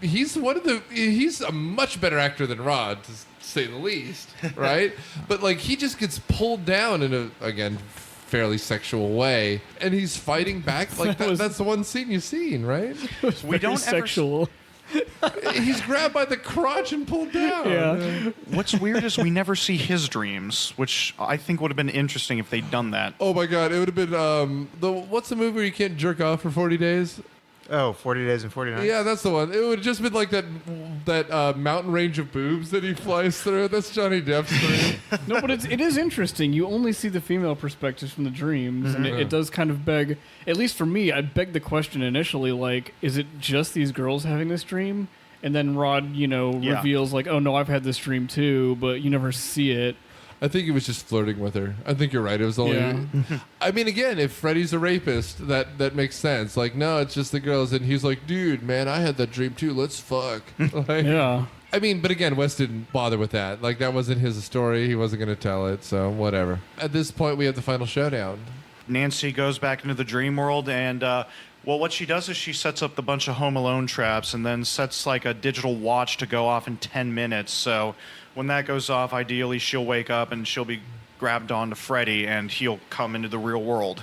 he's a much better actor than Rod, to say the least, right? But like, he just gets pulled down in a, again, fairly sexual way, and he's fighting back. Like that's the one scene you've seen, right? We don't sexual. He's grabbed by the crotch and pulled down. Yeah. What's weird is we never see his dreams, which I think would have been interesting if they'd done that. Oh my god, it would have been what's the movie where you can't jerk off for 40 days? Oh, 40 Days and 40 Nights. Yeah, that's the one. It would have just been like that mountain range of boobs that he flies through. That's Johnny Depp's dream. No, but it is interesting. You only see the female perspectives from the dreams, and it does kind of beg, at least for me, I begged the question initially, like, is it just these girls having this dream? And then Rod, reveals, like, oh no, I've had this dream too, but you never see it. I think he was just flirting with her. I think you're right. It was only. Yeah. I mean, again, if Freddy's a rapist, that makes sense. Like, no, it's just the girls, and he's like, dude, man, I had that dream too. Let's fuck. Like, Yeah. I mean, but again, Wes didn't bother with that. Like, that wasn't his story. He wasn't going to tell it. So whatever. At this point, we have the final showdown. Nancy goes back into the dream world, and what she does is she sets up the bunch of Home Alone traps, and then sets like a digital watch to go off in 10 minutes. So when that goes off, ideally she'll wake up and she'll be grabbed onto Freddy, and he'll come into the real world.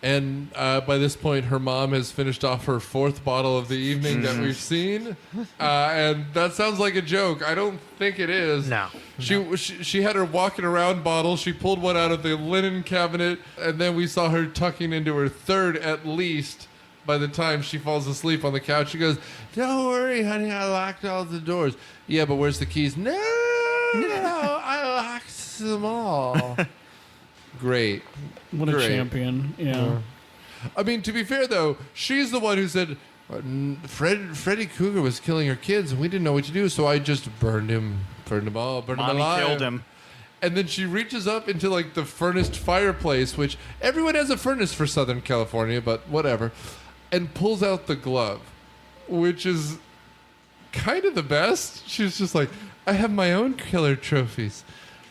And by this point, her mom has finished off her fourth bottle of the evening that we've seen. And that sounds like a joke. I don't think it is. No. She had her walking around bottle. She pulled one out of the linen cabinet. And then we saw her tucking into her third at least. By the time she falls asleep on the couch, she goes, don't worry, honey, I locked all the doors. Yeah, but where's the keys? No, I locked them all. Great. What a champion. Yeah. I mean, to be fair, though, she's the one who said, Freddy Krueger was killing her kids, and we didn't know what to do, so I just burned him all, burned him Mommy alive. killed him. And then she reaches up into, like, the furnace fireplace, which everyone has a furnace for Southern California, but whatever, and pulls out the glove, which is kind of the best. She's just like, I have my own killer trophies.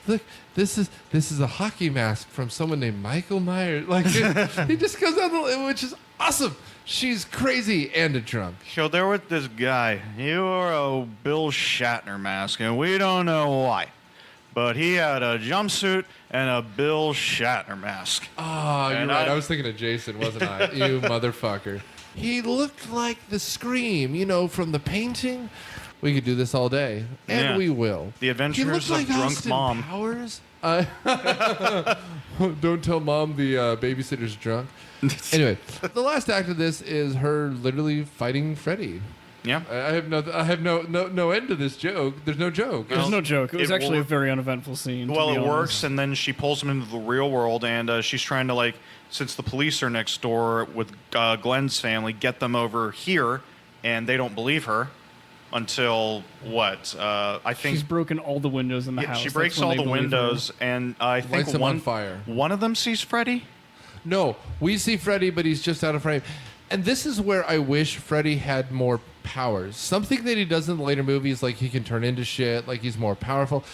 Look, this is a hockey mask from someone named Michael Myers. Like, he just goes out, which is awesome. She's crazy and a drunk. So they're with this guy. He wore a Bill Shatner mask, and we don't know why. But he had a jumpsuit and a Bill Shatner mask. Oh, you're right. I was thinking of Jason, wasn't I? You motherfucker. He looked like the Scream, from the painting. We could do this all day, and we will. The Adventures of Drunk Austin Mom. Powers. Don't tell mom the babysitter's drunk. Anyway, the last act of this is her literally fighting Freddy. Yeah. I have no end to this joke. There's no joke. There's no joke. It was actually a worked. very uneventful scene. Well, to be it honest. works, and then she pulls him into the real world, and she's trying to, like, since the police are next door with Glenn's family, get them over here, and they don't believe her until what? I think she's broken all the windows in the house. She That's breaks when all they the believe windows, her. and I think Lights him on fire. One of them sees Freddy. No, we see Freddy, but he's just out of frame. And this is where I wish Freddy had more powers. Something that he does in the later movies, like he can turn into shit, like he's more powerful.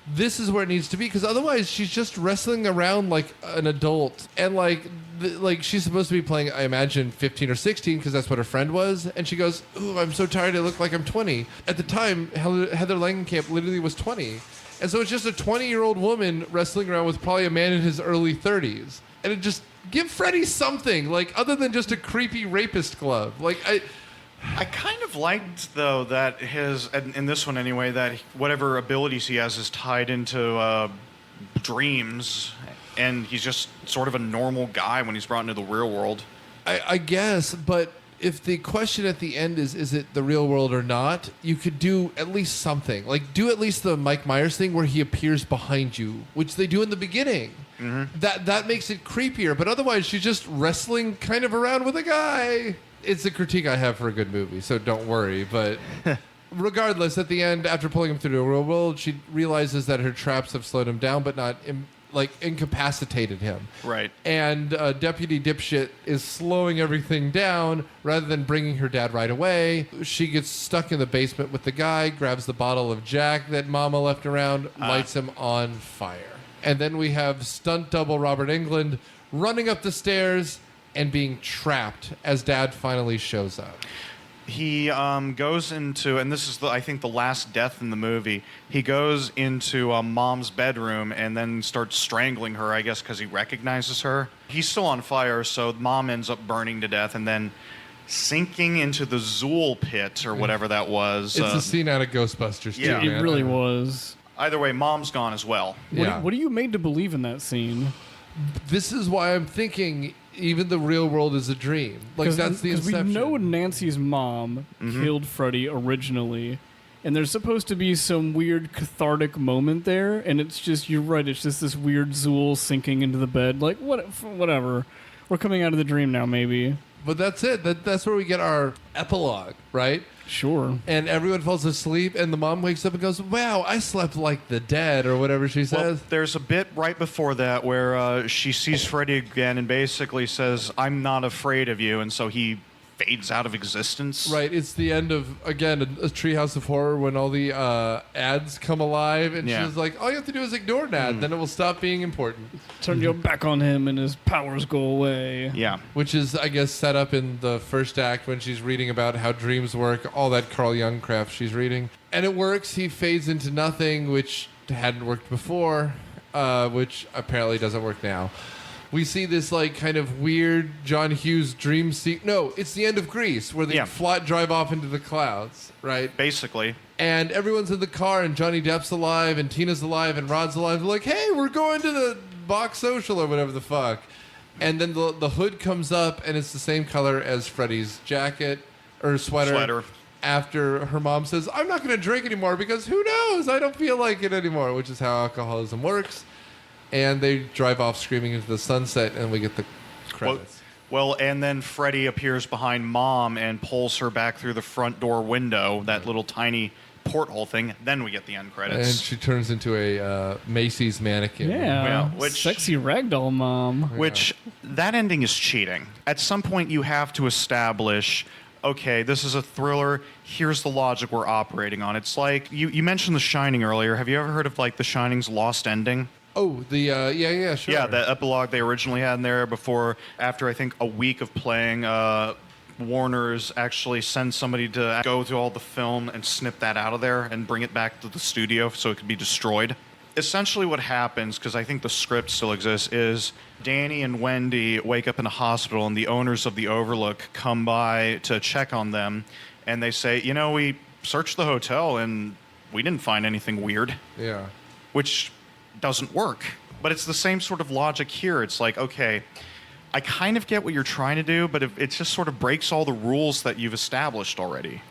This is where it needs to be, because otherwise she's just wrestling around like an adult. And like she's supposed to be playing, I imagine, 15 or 16, because that's what her friend was. And she goes, ooh, I'm so tired, I look like I'm 20. At the time, Heather Langenkamp literally was 20. And so it's just a 20-year-old woman wrestling around with probably a man in his early 30s. And it just give Freddy something, like, other than just a creepy rapist glove. Like, I kind of liked, though, that in this one anyway, that whatever abilities he has is tied into dreams, and he's just sort of a normal guy when he's brought into the real world. I guess, but if the question at the end is it the real world or not, you could do at least something. Like, do at least the Mike Myers thing where he appears behind you, which they do in the beginning. Mm-hmm. That makes it creepier, but otherwise she's just wrestling kind of around with a guy. It's a critique I have for a good movie, so don't worry. But regardless, at the end, after pulling him through the real world, she realizes that her traps have slowed him down, but not incapacitated him. Right. And Deputy Dipshit is slowing everything down rather than bringing her dad right away. She gets stuck in the basement with the guy, grabs the bottle of Jack that Mama left around, lights him on fire. And then we have stunt double Robert Englund running up the stairs and being trapped as Dad finally shows up. He goes into, and this is, I think, the last death in the movie. He goes into Mom's bedroom and then starts strangling her, I guess, because he recognizes her. He's still on fire, so Mom ends up burning to death and then sinking into the Zool pit or whatever that was. It's a scene out of Ghostbusters, too, Yeah. man. It really was. Either way, Mom's gone as well. What are you made to believe in that scene? This is why I'm thinking even the real world is a dream. Like, that's the inception. We know Nancy's mom killed Freddy originally, and there's supposed to be some weird cathartic moment there, and it's just, you're right, it's just this weird Zool sinking into the bed. Like, whatever. We're coming out of the dream now, maybe. But that's it. That's where we get our epilogue, right? Sure. And everyone falls asleep, and the mom wakes up and goes, wow, I slept like the dead, or whatever she says. Well, there's a bit right before that where she sees Freddy again and basically says, I'm not afraid of you, and so he fades out of existence. Right, it's the end of, again, a Treehouse of Horror when all the ads come alive, and she's like, all you have to do is ignore an ad, then it will stop being important. Turn your back on him and his powers go away. Yeah. Which is, I guess, set up in the first act when she's reading about how dreams work, all that Carl Jung crap she's reading. And it works. He fades into nothing, which hadn't worked before, which apparently doesn't work now. We see this, like, kind of weird John Hughes dream No, it's the end of Grease, where they drive off into the clouds, right? Basically. And everyone's in the car, and Johnny Depp's alive, and Tina's alive, and Rod's alive. They're like, hey, we're going to the box social or whatever the fuck. And then the hood comes up, and it's the same color as Freddy's jacket or sweater. After her mom says, I'm not going to drink anymore because who knows? I don't feel like it anymore, which is how alcoholism works. And they drive off screaming into the sunset, and we get the credits. Well, and then Freddy appears behind Mom and pulls her back through the front door window, that little tiny porthole thing. Then we get the end credits. And she turns into a Macy's mannequin. Yeah, which, sexy ragdoll mom. Which, that ending is cheating. At some point, you have to establish, okay, this is a thriller. Here's the logic we're operating on. It's like, you mentioned The Shining earlier. Have you ever heard of, like, The Shining's lost ending? Oh, yeah, sure. Yeah, the epilogue they originally had in there after I think a week of playing, Warner's actually send somebody to go through all the film and snip that out of there and bring it back to the studio so it could be destroyed. Essentially what happens, because I think the script still exists, is Danny and Wendy wake up in a hospital and the owners of the Overlook come by to check on them, and they say, we searched the hotel and we didn't find anything weird. Yeah. Which doesn't work. But it's the same sort of logic here. It's like, okay, I kind of get what you're trying to do, but it just sort of breaks all the rules that you've established already.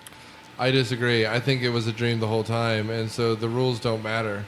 I disagree. I think it was a dream the whole time, and so the rules don't matter.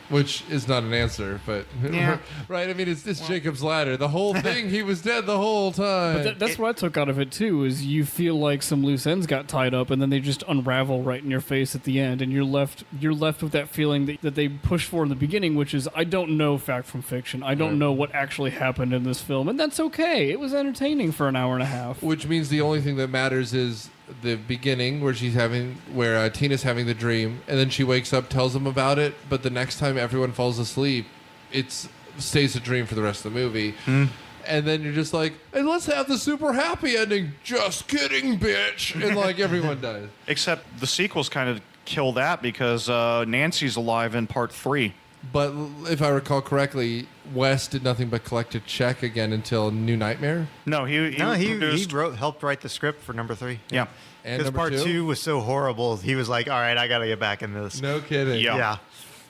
Which is not an answer, but yeah. Right? I mean, it's Jacob's Ladder. The whole thing, he was dead the whole time. But that's what I took out of it too. Is you feel like some loose ends got tied up, and then they just unravel right in your face at the end, and you're left with that feeling that they pushed for in the beginning, which is I don't know fact from fiction. I don't know what actually happened in this film, and that's okay. It was entertaining for an hour and a half. Which means the only thing that matters is the beginning where Tina's having the dream, and then she wakes up, tells them about it, but the next time everyone falls asleep, it stays a dream for the rest of the movie. And then you're just like, hey, let's have the super happy ending. Just kidding, bitch. And like everyone does. Except the sequels kind of kill that because Nancy's alive in part 3. But if I recall correctly, Wes did nothing but collect a check again until New Nightmare. No, he produced. helped write the script for number 3. Yeah. And Because number part 2? 2 was so horrible, he was like, all right, I got to get back into this. No kidding. Yeah. Yeah.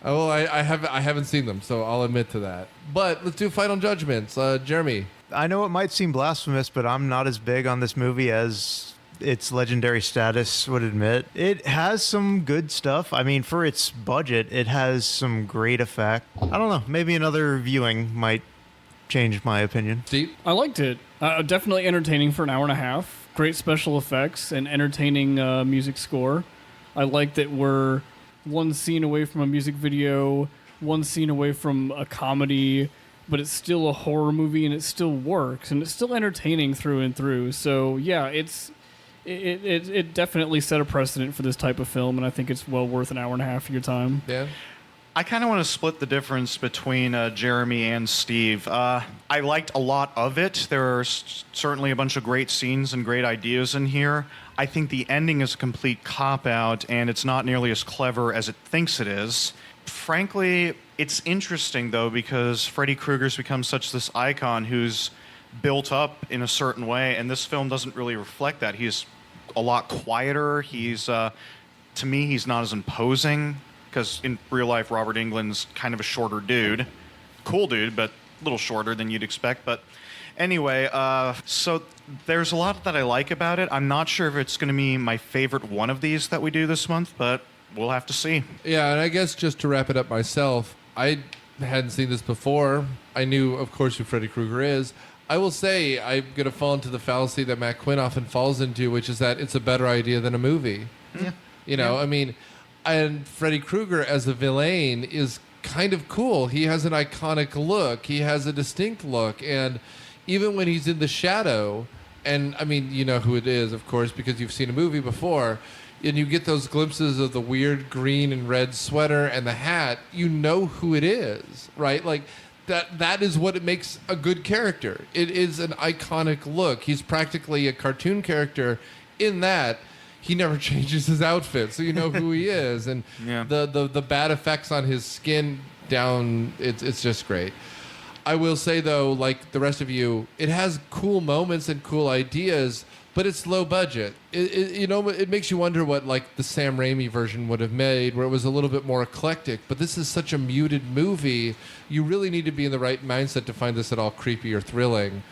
Oh, well, I haven't seen them, so I'll admit to that. But let's do final judgments. Jeremy. I know it might seem blasphemous, but I'm not as big on this movie as its legendary status would admit. It has some good stuff. I mean, for its budget, it has some great effect. I don't know. Maybe another viewing might change my opinion. Steve? I liked it. Definitely entertaining for an hour and a half. Great special effects and entertaining music score. I like that we're one scene away from a music video, one scene away from a comedy, but it's still a horror movie and it still works and it's still entertaining through and through. So yeah, it definitely set a precedent for this type of film, and I think it's well worth an hour and a half of your time. Dan? I kind of want to split the difference between Jeremy and Steve. I liked a lot of it. There are certainly a bunch of great scenes and great ideas in here. I think the ending is a complete cop-out, and it's not nearly as clever as it thinks it is. Frankly, it's interesting, though, because Freddy Krueger's become such this icon who's built up in a certain way, and this film doesn't really reflect that. He's a lot quieter. He's, to me, he's not as imposing, because in real life, Robert Englund's kind of a shorter dude. Cool dude, but a little shorter than you'd expect. But anyway, so there's a lot that I like about it. I'm not sure if it's going to be my favorite one of these that we do this month, but we'll have to see. Yeah, and I guess just to wrap it up myself, I hadn't seen this before. I knew, of course, who Freddy Krueger is. I will say I'm going to fall into the fallacy that Matt Quinn often falls into, which is that it's a better idea than a movie. Yeah. You know, I mean, and Freddy Krueger as a villain is kind of cool. He has an iconic look. He has a distinct look. And even when he's in the shadow, and I mean, you know who it is, of course, because you've seen a movie before, and you get those glimpses of the weird green and red sweater and the hat, you know who it is, right? Like, that is what it makes a good character. It is an iconic look. He's practically a cartoon character in that he never changes his outfit, so you know who he is. And Yeah. the bad effects on his skin down, it's just great. I will say, though, like the rest of you, it has cool moments and cool ideas, but it's low budget. It makes you wonder what like the Sam Raimi version would have made, where it was a little bit more eclectic. But this is such a muted movie. You really need to be in the right mindset to find this at all creepy or thrilling.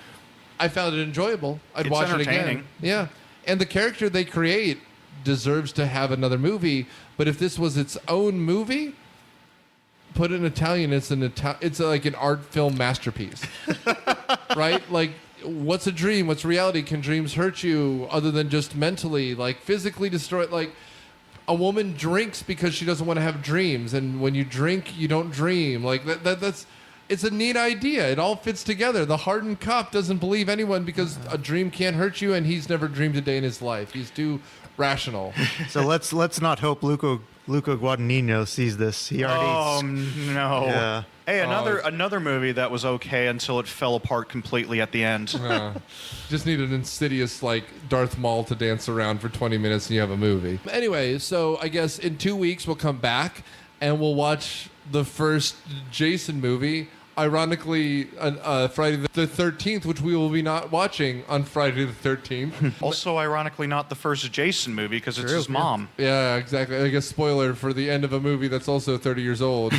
I found it enjoyable. I'd It's watch it again. entertaining. Yeah, and the character they create deserves to have another movie. But if this was its own movie, put it in Italian, it's like an art film masterpiece, right? Like, what's a dream? What's reality? Can dreams hurt you other than just mentally? Like, physically destroy? Like, a woman drinks because she doesn't want to have dreams, and when you drink, you don't dream. Like that's. It's a neat idea. It all fits together. The hardened cop doesn't believe anyone because a dream can't hurt you, and he's never dreamed a day in his life. He's too rational. So let's not hope Luca Guadagnino sees this. He already. Oh no! Yeah. Hey, another movie that was okay until it fell apart completely at the end. Just need an insidious like Darth Maul to dance around for 20 minutes and you have a movie. Anyway, so I guess in 2 weeks we'll come back and we'll watch the first Jason movie. Ironically, Friday the 13th, which we will be not watching on Friday the 13th. Also, ironically, not the first Jason movie because it's his mom. Yeah, exactly. I guess spoiler for the end of a movie that's also 30 years old.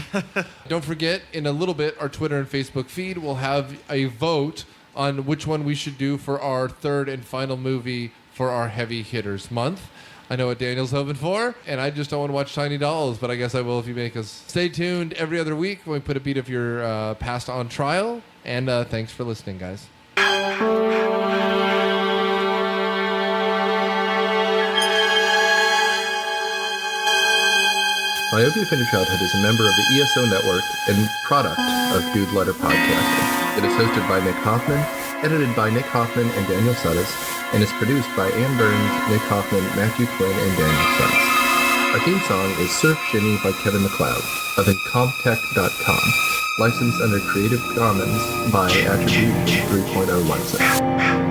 Don't forget, in a little bit, our Twitter and Facebook feed will have a vote on which one we should do for our third and final movie for our Heavy Hitters month. I know what Daniel's hoping for, and I just don't want to watch Tiny Dolls, but I guess I will if you make us. Stay tuned every other week when we put a beat of your past on trial, and thanks for listening, guys. Myopia Finished Childhood is a member of the ESO Network and product of Dude Letter Podcasting. It is hosted by Nick Hoffman, edited by Nick Hoffman and Daniel Suddes, and is produced by Ann Burns, Nick Hoffman, Matthew Quinn, and Daniel Suddes. Our theme song is Surf Shimmy by Kevin MacLeod of Incomptech.com, licensed under Creative Commons by Attribution 3.0 license.